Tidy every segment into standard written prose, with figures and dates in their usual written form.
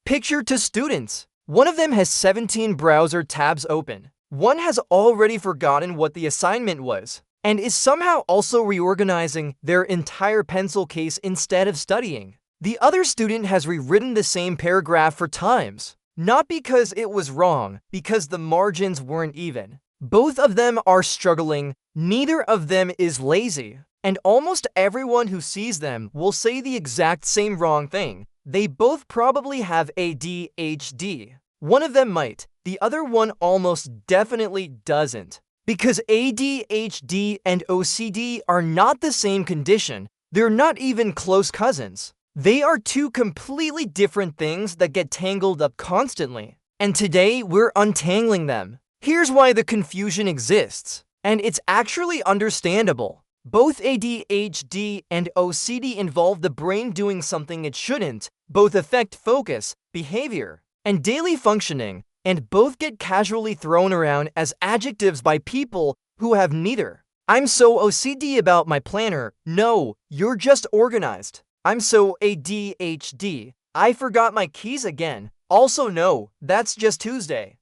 Picture two students. One of them has 17 browser tabs open. One has already forgotten what the assignment was and is somehow also reorganizing their entire pencil case instead of studying. The other student has rewritten the same paragraph 4 times, not because it was wrong, because the margins weren't even. Both of them are struggling, neither of them is lazy, and almost everyone who sees them will say the exact same wrong thing. They both probably have ADHD. One of them might, the other one almost definitely doesn't. Because ADHD and OCD are not the same condition, they're not even close cousins. They are two completely different things that get tangled up constantly. And today, we're untangling them. Here's why the confusion exists, and it's actually understandable. Both ADHD and OCD involve the brain doing something it shouldn't. Both affect focus, behavior, and daily functioning, and both get casually thrown around as adjectives by people who have neither. I'm so OCD about my planner. No, you're just organized. I'm so ADHD. I forgot my keys again. Also no, that's just Tuesday.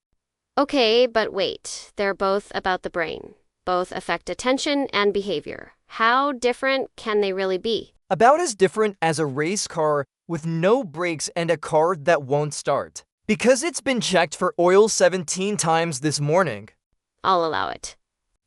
Okay, but wait. They're both about the brain. Both affect attention and behavior. How different can they really be? About as different as a race car with no brakes and a car that won't start. Because it's been checked for oil 17 times this morning. I'll allow it.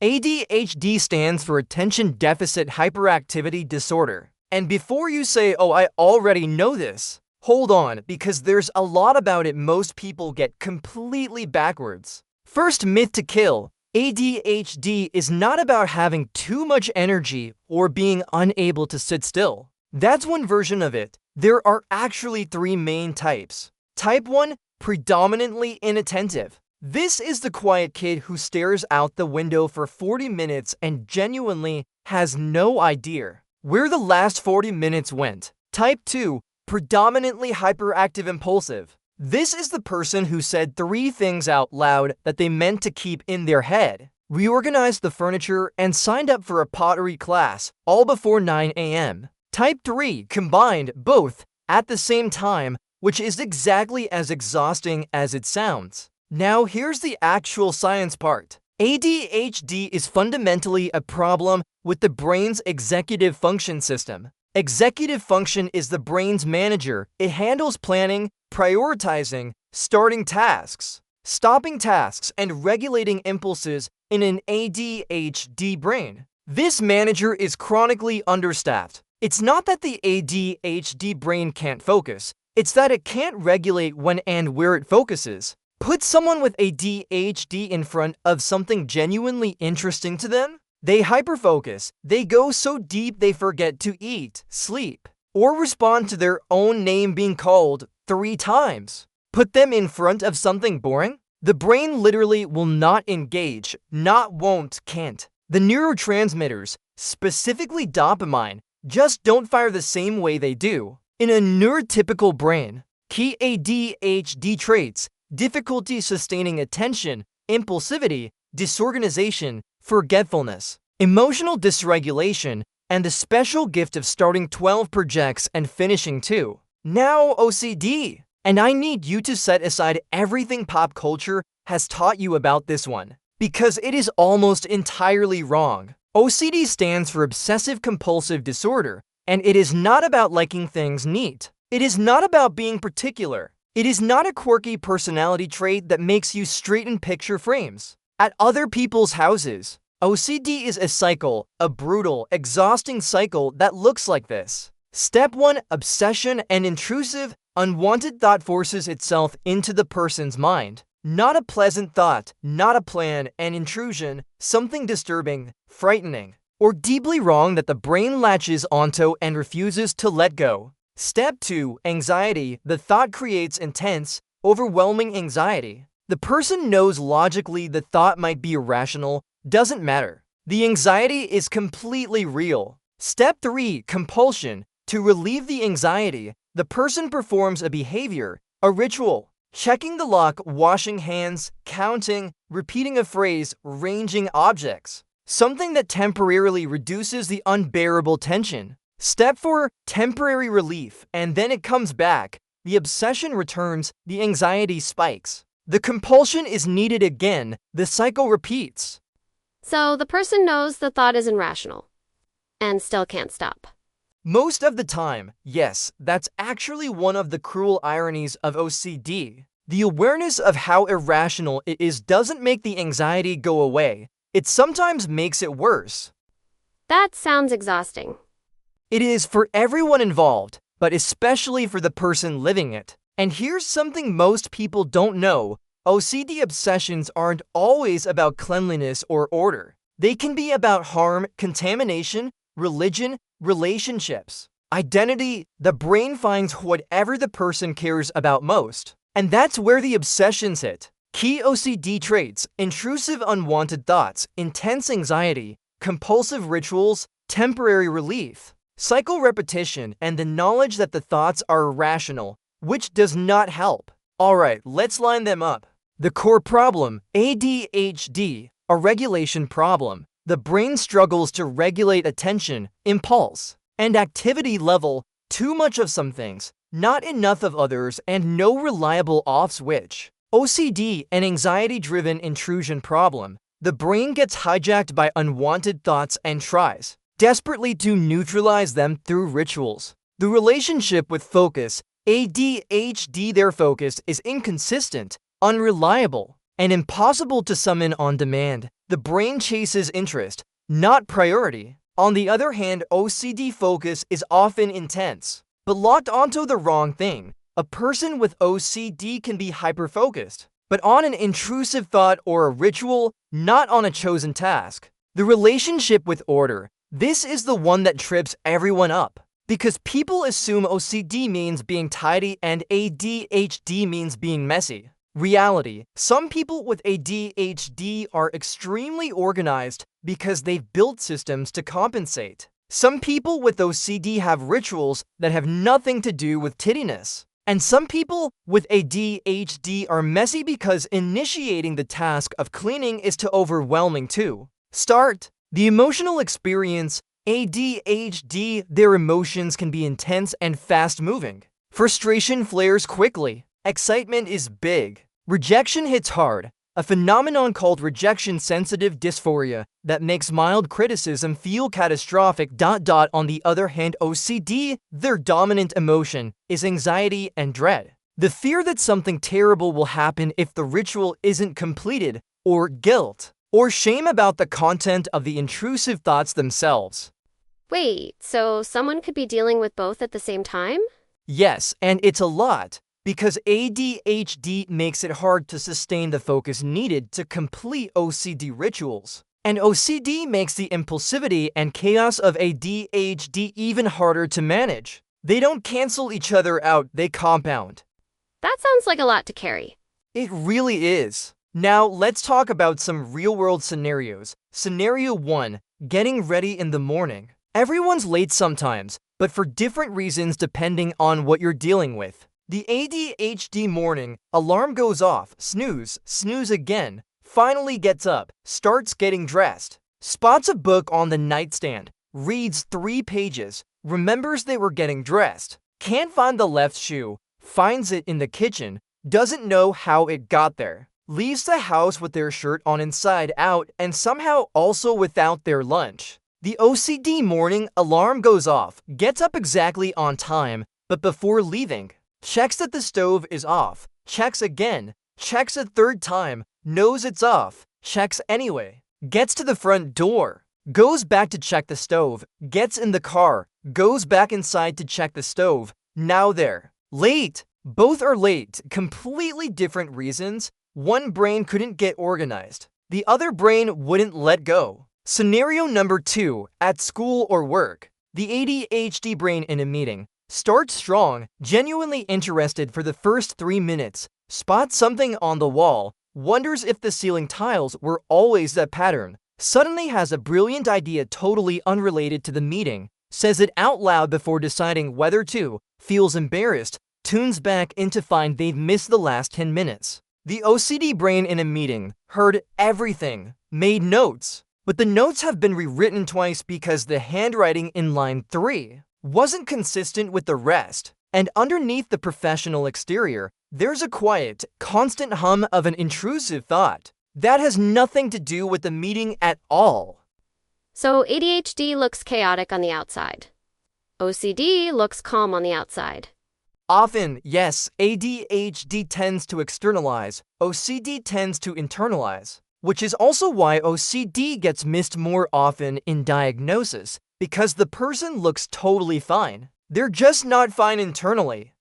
ADHD stands for Attention Deficit Hyperactivity Disorder. And before you say, oh, I already know this, hold on, because there's a lot about it most people get completely backwards. First myth to kill. ADHD is not about having too much energy or being unable to sit still. That's one version of it. There are actually 3 main types. Type 1, predominantly inattentive. This is the quiet kid who stares out the window for 40 minutes and genuinely has no idea where the last 40 minutes went. Type 2, predominantly hyperactive impulsive. This is the person who said 3 things out loud that they meant to keep in their head, reorganized the furniture, and signed up for a pottery class, all before 9 a.m. Type 3 combined both at the same time, which is exactly as exhausting as it sounds. Now here's the actual science part. ADHD is fundamentally a problem with the brain's executive function system. Executive function is the brain's manager. It handles planning, prioritizing, starting tasks, stopping tasks, and regulating impulses in an ADHD brain. This manager is chronically understaffed. It's not that the ADHD brain can't focus, it's that it can't regulate when and where it focuses. Put someone with ADHD in front of something genuinely interesting to them, they hyperfocus. They go so deep they forget to eat, sleep, or respond to their own name being called 3 times. Put them in front of something boring, the brain literally will not engage, not won't, can't. The neurotransmitters, specifically dopamine, just don't fire the same way they do in a neurotypical brain. Key ADHD traits: difficulty sustaining attention, impulsivity, disorganization, forgetfulness, emotional dysregulation, and the special gift of starting 12 projects and finishing 2. Now OCD. And I need you to set aside everything pop culture has taught you about this one, because it is almost entirely wrong. OCD stands for Obsessive Compulsive Disorder, and it is not about liking things neat. It is not about being particular. It is not a quirky personality trait that makes you straighten picture frames at other people's houses. OCD is a cycle, a brutal, exhausting cycle that looks like this. Step 1, obsession and intrusive, unwanted thought forces itself into the person's mind. Not a pleasant thought, not a plan, an intrusion, something disturbing, frightening, or deeply wrong that the brain latches onto and refuses to let go. Step 2, anxiety. The thought creates intense, overwhelming anxiety. The person knows logically the thought might be irrational, doesn't matter. The anxiety is completely real. Step 3, compulsion. To relieve the anxiety, the person performs a behavior, a ritual. Checking the lock, washing hands, counting, repeating a phrase, ranging objects. Something that temporarily reduces the unbearable tension. Step 4, temporary relief, and then it comes back. the obsession returns, the anxiety spikes. The compulsion is needed again, the cycle repeats. So the person knows the thought is irrational and still can't stop. Most of the time, yes, that's actually one of the cruel ironies of OCD. The awareness of how irrational it is doesn't make the anxiety go away. It sometimes makes it worse. That sounds exhausting. It is for everyone involved, but especially for the person living it. And here's something most people don't know. OCD obsessions aren't always about cleanliness or order. They can be about harm, contamination, religion, relationships, identity. The brain finds whatever the person cares about most. And that's where the obsessions hit. Key OCD traits: intrusive unwanted thoughts, intense anxiety, compulsive rituals, temporary relief, cycle repetition, and the knowledge that the thoughts are irrational, which does not help. Alright, let's line them up. The core problem: ADHD, a regulation problem. The brain struggles to regulate attention, impulse, and activity level. Too much of some things, not enough of others, and no reliable off switch. OCD, an anxiety-driven intrusion problem. The brain gets hijacked by unwanted thoughts and tries desperately to neutralize them through rituals. The relationship with focus: ADHD, their focus is inconsistent, unreliable, and impossible to summon on demand. The brain chases interest, not priority. On the other hand, OCD focus is often intense, but locked onto the wrong thing. A person with OCD can be hyperfocused, but on an intrusive thought or a ritual, not on a chosen task. The relationship with order: this is the one that trips everyone up, because people assume OCD means being tidy and ADHD means being messy. Reality: some people with ADHD are extremely organized because they've built systems to compensate. Some people with OCD have rituals that have nothing to do with tidiness. And some people with ADHD are messy because initiating the task of cleaning is too overwhelming to start. The emotional experience: ADHD, their emotions can be intense and fast-moving. Frustration flares quickly. Excitement is big. Rejection hits hard, a phenomenon called rejection-sensitive dysphoria that makes mild criticism feel catastrophic. On the other hand, OCD, their dominant emotion is anxiety and dread. The fear that something terrible will happen if the ritual isn't completed, or guilt, or shame about the content of the intrusive thoughts themselves. Wait, so someone could be dealing with both at the same time? Yes, and it's a lot, because ADHD makes it hard to sustain the focus needed to complete OCD rituals. And OCD makes the impulsivity and chaos of ADHD even harder to manage. They don't cancel each other out, they compound. That sounds like a lot to carry. It really is. Now, let's talk about some real-world scenarios. Scenario 1, getting ready in the morning. Everyone's late sometimes, but for different reasons depending on what you're dealing with. The ADHD morning alarm goes off, snooze, snooze again, finally gets up, starts getting dressed, spots a book on the nightstand, reads 3 pages, remembers they were getting dressed, can't find the left shoe, finds it in the kitchen, doesn't know how it got there, leaves the house with their shirt on inside out and somehow also without their lunch. The OCD morning alarm goes off, gets up exactly on time, but before leaving, checks that the stove is off, checks again, checks a 3rd time, knows it's off, checks anyway, gets to the front door, goes back to check the stove, gets in the car, goes back inside to check the stove, now they're late. Both are late, completely different reasons. One brain couldn't get organized. The other brain wouldn't let go. Scenario number 2, at school or work. The ADHD brain in a meeting starts strong, genuinely interested for the first 3 minutes, spots something on the wall, wonders if the ceiling tiles were always that pattern, suddenly has a brilliant idea totally unrelated to the meeting, says it out loud before deciding whether to, feels embarrassed, tunes back in to find they've missed the last 10 minutes. The OCD brain in a meeting heard everything, made notes, but the notes have been rewritten twice because the handwriting in line 3 wasn't consistent with the rest, And underneath the professional exterior, there's a quiet, constant hum of an intrusive thought. That has nothing to do with the meeting at all. So ADHD looks chaotic on the outside. OCD looks calm on the outside. Often, yes, ADHD tends to externalize, OCD tends to internalize, which is also why OCD gets missed more often in diagnosis, because the person looks totally fine. They're just not fine internally.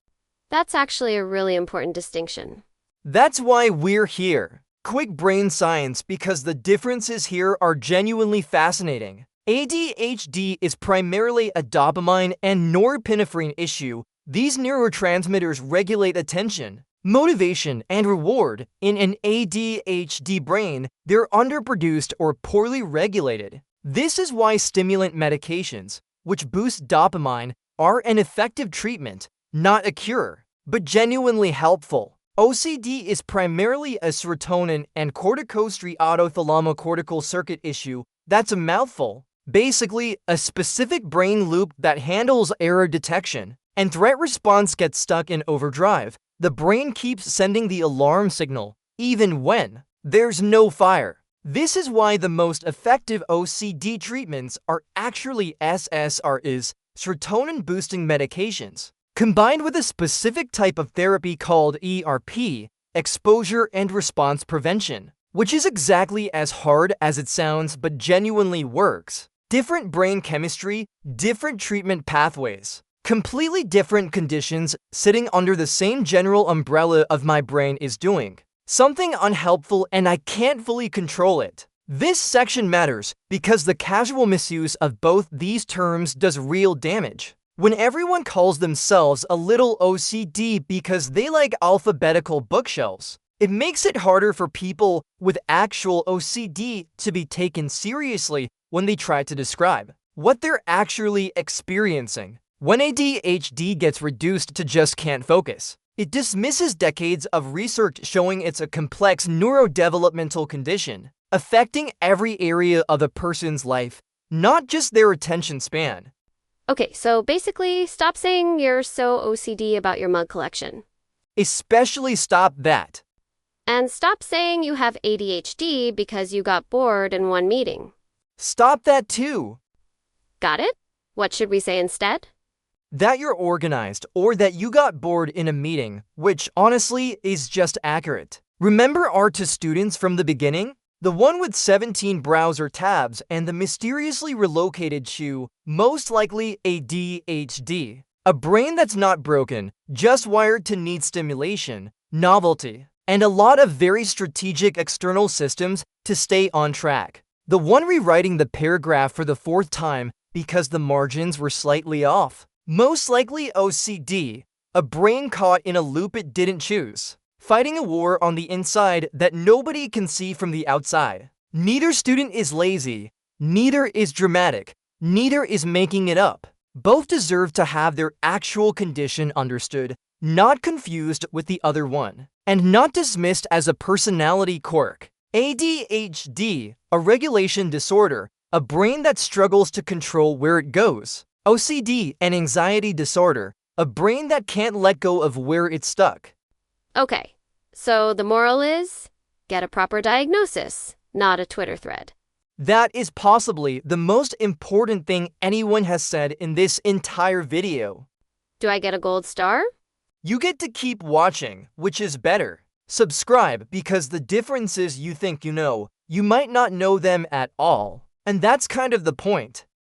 That's actually a really important distinction. That's why we're here. Quick brain science, because the differences here are genuinely fascinating. ADHD is primarily a dopamine and norepinephrine issue. These neurotransmitters regulate attention, motivation, and reward. In an ADHD brain, they're underproduced or poorly regulated. This is why stimulant medications, which boost dopamine, are an effective treatment, not a cure, but genuinely helpful. OCD is primarily a serotonin and corticosteroid autothalamocortical circuit issue. That's a mouthful. Basically, a specific brain loop that handles error detection, and threat response gets stuck in overdrive. The brain keeps sending the alarm signal, even when there's no fire. This is why the most effective OCD treatments are actually SSRIs, serotonin-boosting medications, combined with a specific type of therapy called ERP, exposure and response prevention, which is exactly as hard as it sounds but genuinely works. Different brain chemistry, different treatment pathways, completely different conditions sitting under the same general umbrella of my brain is doing something unhelpful and I can't fully control it. This section matters because the casual misuse of both these terms does real damage. When everyone calls themselves a little OCD because they like alphabetical bookshelves, it makes it harder for people with actual OCD to be taken seriously when they try to describe what they're actually experiencing. When ADHD gets reduced to just can't focus, it dismisses decades of research showing it's a complex neurodevelopmental condition affecting every area of a person's life, not just their attention span. Okay, so basically, stop saying you're so OCD about your mug collection. Especially stop that. And stop saying you have ADHD because you got bored in one meeting. Stop that too. Got it? What should we say instead? That you're organized or that you got bored in a meeting, which honestly is just accurate. Remember our two students from the beginning? The one with 17 browser tabs and the mysteriously relocated shoe, most likely ADHD. A brain that's not broken, just wired to need stimulation, novelty, and a lot of very strategic external systems to stay on track. The one rewriting the paragraph for the fourth time because the margins were slightly off. Most likely OCD, a brain caught in a loop it didn't choose, fighting a war on the inside that nobody can see from the outside. Neither student is lazy, neither is dramatic, neither is making it up. Both deserve to have their actual condition understood, not confused with the other one, and not dismissed as a personality quirk. ADHD, a regulation disorder, a brain that struggles to control where it goes. OCD, an anxiety disorder, a brain that can't let go of where it's stuck. Okay, so the moral is, get a proper diagnosis, not a Twitter thread. That is possibly the most important thing anyone has said in this entire video. Do I get a gold star? You get to keep watching, which is better. Subscribe because the differences you think you know, you might not know them at all. And that's kind of the point.